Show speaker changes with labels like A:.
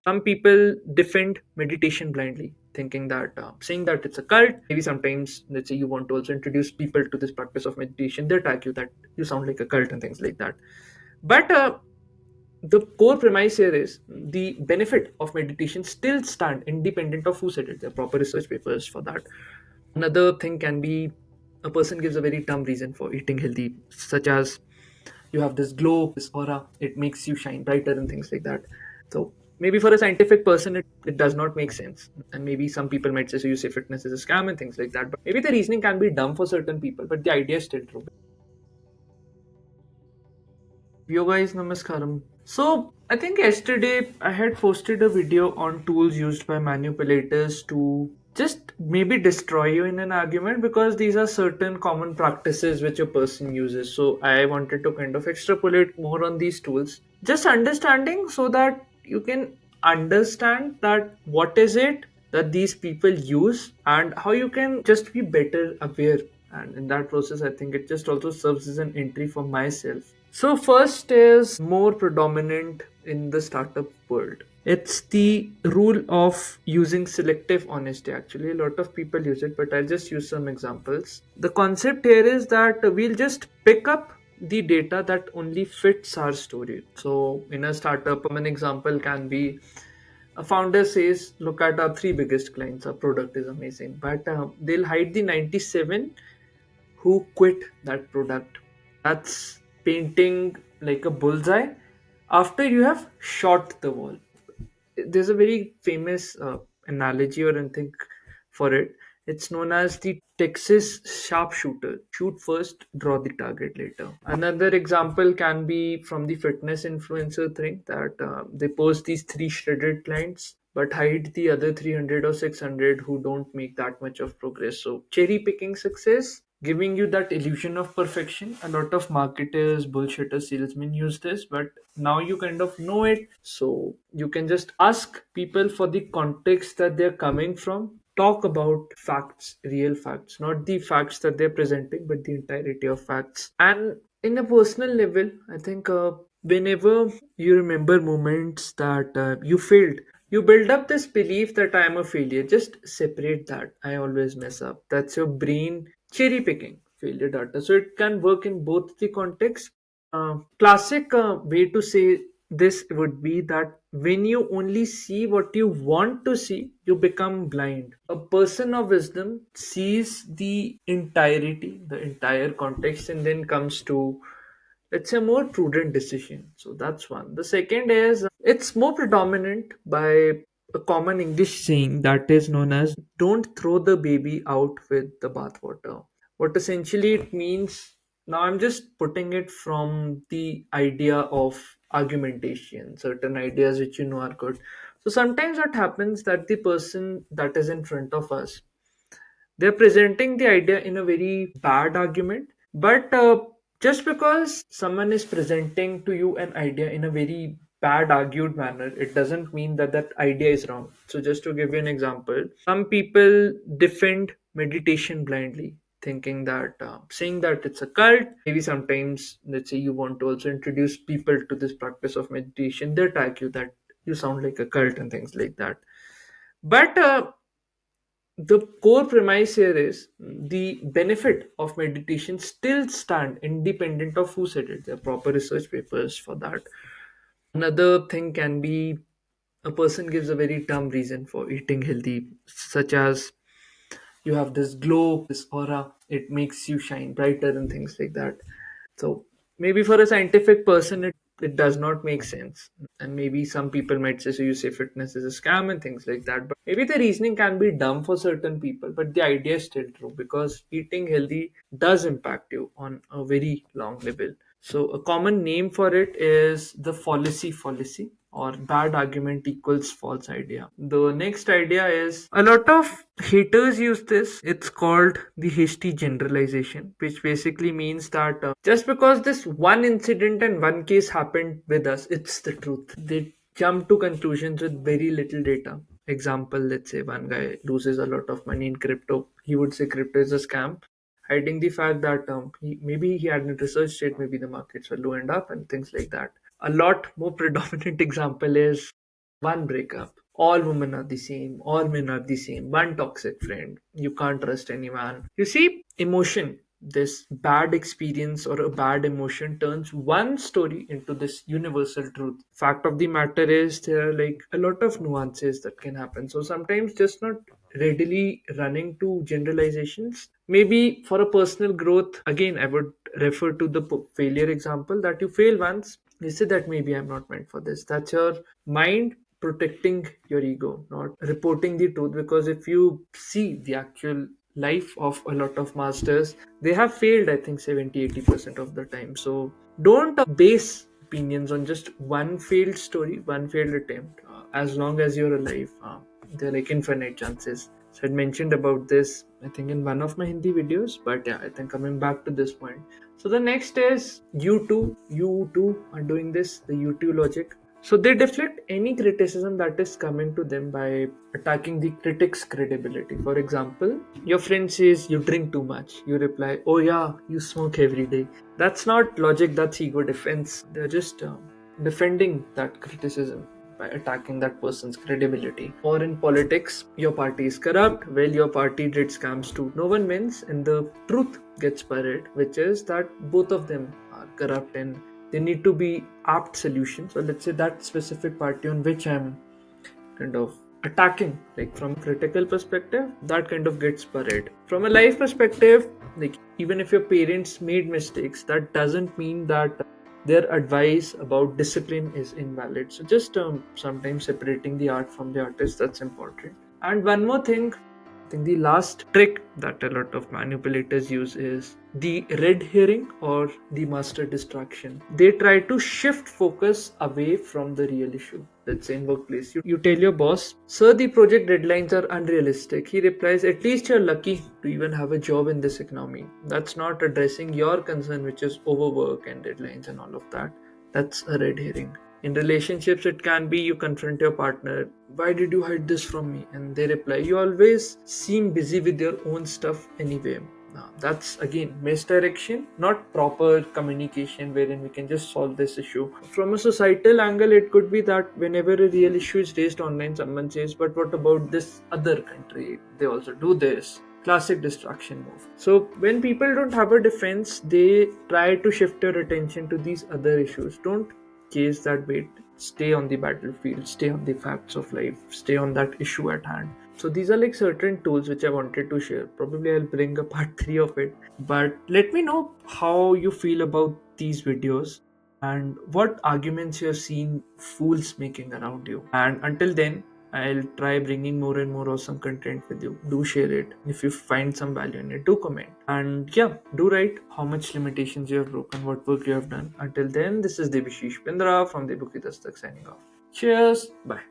A: Some people defend meditation blindly, thinking that saying that it's a cult. Maybe sometimes, let's say, you want to also introduce people to this practice of meditation, they attack you that you sound like a cult and things like that. But the core premise here is the benefit of meditation still stand independent of who said it. There are proper research papers for that. Another thing can be a person gives a very dumb reason for eating healthy, such as you have this glow, this aura, it makes you shine brighter and things like that. So maybe for a scientific person, it does not make sense. And maybe some people might say, so you say fitness is a scam and things like that. But maybe the reasoning can be dumb for certain people, but the idea is still true. Yo guys, namaskaram. So I think yesterday I had posted a video on tools used by manipulators to just maybe destroy you in an argument, because these are certain common practices which a person uses. So I wanted to kind of extrapolate more on these tools. Just understanding so that you can understand that what is it that these people use and how you can just be better aware. And in that process, I think it just also serves as an entry for myself. So first is more predominant in the startup world. It's the rule of using selective honesty. Actually, a lot of people use it, but I'll just use some examples. The concept here is that we'll just pick up the data that only fits our story. So in a startup, an example can be a founder says, look at our three biggest clients, our product is amazing, but they'll hide the 97 who quit that product. That's painting like a bullseye after you have shot the wall. There's a very famous analogy or anything for it. It's known as the Texas sharpshooter. Shoot first, draw the target later. Another example can be from the fitness influencer thing that they post these three shredded clients but hide the other 300 or 600 who don't make that much of progress. So cherry picking success, giving you that illusion of perfection. A lot of marketers, bullshitters, salesmen use this, but now you kind of know it. So you can just ask people for the context that they're coming from. Talk about facts, real facts, not the facts that they're presenting, but the entirety of facts. And in a personal level, I think whenever you remember moments that you failed, you build up this belief that I am a failure. Just separate that. I always mess up. That's your brain cherry picking failure data. So it can work in both the contexts. Classic way to say this would be that when you only see what you want to see, you become blind. A person of wisdom sees the entirety, the entire context, and then comes to, it's a more prudent decision. So that's one. The second is it's more predominant by a common English saying that is known as don't throw the baby out with the bathwater. What essentially it means, now I'm just putting it from the idea of argumentation, certain ideas which you know are good. So sometimes what happens that the person that is in front of us, they're presenting the idea in a very bad argument, but just because someone is presenting to you an idea in a very bad argued manner, it doesn't mean that that idea is wrong. So just to give you an example, some people defend meditation blindly, thinking that saying that it's a cult. Maybe sometimes, let's say, you want to also introduce people to this practice of meditation, they attack you that you sound like a cult and things like that. But the core premise here is the benefit of meditation still stand independent of who said it. There are proper research papers for that. Another thing can be a person gives a very dumb reason for eating healthy, such as you have this glow, this aura, it makes you shine brighter and things like that. So maybe for a scientific person, it does not make sense. And maybe some people might say, so you say fitness is a scam and things like that. But maybe the reasoning can be dumb for certain people, but the idea is still true, because eating healthy does impact you on a very long level. So a common name for it is the fallacy, or bad argument equals false idea. The next idea is a lot of haters use this. It's called the hasty generalization, which basically means that just because this one incident and one case happened with us, it's the truth. They jump to conclusions with very little data. Example, let's say one guy loses a lot of money in crypto. He would say crypto is a scam, hiding the fact that maybe he hadn't researched it, maybe the markets were low and up and things like that. A lot more predominant example is one breakup, all women are the same, all men are the same, one toxic friend, you can't trust anyone. You see, emotion, this bad experience or a bad emotion turns one story into this universal truth. Fact of the matter is, there are like a lot of nuances that can happen. So sometimes just not readily running to generalizations. Maybe for a personal growth, again, I would refer to the failure example, that you fail once, you say that maybe I'm not meant for this. That's your mind protecting your ego, not reporting the truth. Because if you see the actual life of a lot of masters, they have failed, I think 70-80% of the time. So don't base opinions on just one failed story, one failed attempt. As long as you're alive, there are like infinite chances. So I mentioned about this, I think, in one of my Hindi videos. But yeah, I think coming back to this point. So the next is you too are doing this, the U2 logic. So they deflect any criticism that is coming to them by attacking the critic's credibility. For example, your friend says you drink too much. You reply, "Oh yeah, you smoke every day." That's not logic, that's ego defense. They're just defending that criticism by attacking that person's credibility. Or in politics, your party is corrupt. Well, your party did scams too. No one wins, and the truth gets buried, which is that both of them are corrupt and there need to be apt solutions. So let's say that specific party on which I'm kind of attacking, like from a critical perspective, that kind of gets buried. From a life perspective, like even if your parents made mistakes, that doesn't mean that their advice about discipline is invalid. So just sometimes separating the art from the artist, that's important. And one more thing, I think the last trick that a lot of manipulators use is the red herring or the master distraction. They try to shift focus away from the real issue. Let's say in workplace, you tell your boss, "Sir, the project deadlines are unrealistic." He replies, "At least you're lucky to even have a job in this economy." That's not addressing your concern, which is overwork and deadlines and all of that. That's a red herring. In relationships, it can be you confront your partner, "Why did you hide this from me?" And they reply, "You always seem busy with your own stuff anyway." Now, that's again misdirection, not proper communication wherein we can just solve this issue. From a societal angle, it could be that whenever a real issue is raised online, someone says, "But what about this other country? They also do this." Classic distraction move. So when people don't have a defense, they try to shift your attention to these other issues. Don't chase that bait. Stay on the battlefield, stay on the facts of life, stay on that issue at hand. So these are like certain tools which I wanted to share. Probably I'll bring a part 3 of it. But let me know how you feel about these videos and what arguments you have seen fools making around you. And until then, I'll try bringing more and more awesome content with you. Do share it. If you find some value in it, do comment. And yeah, do write how much limitations you have broken, what work you have done. Until then, this is Debu Ki Dastak from Debu Ki Dastak signing off. Cheers. Bye.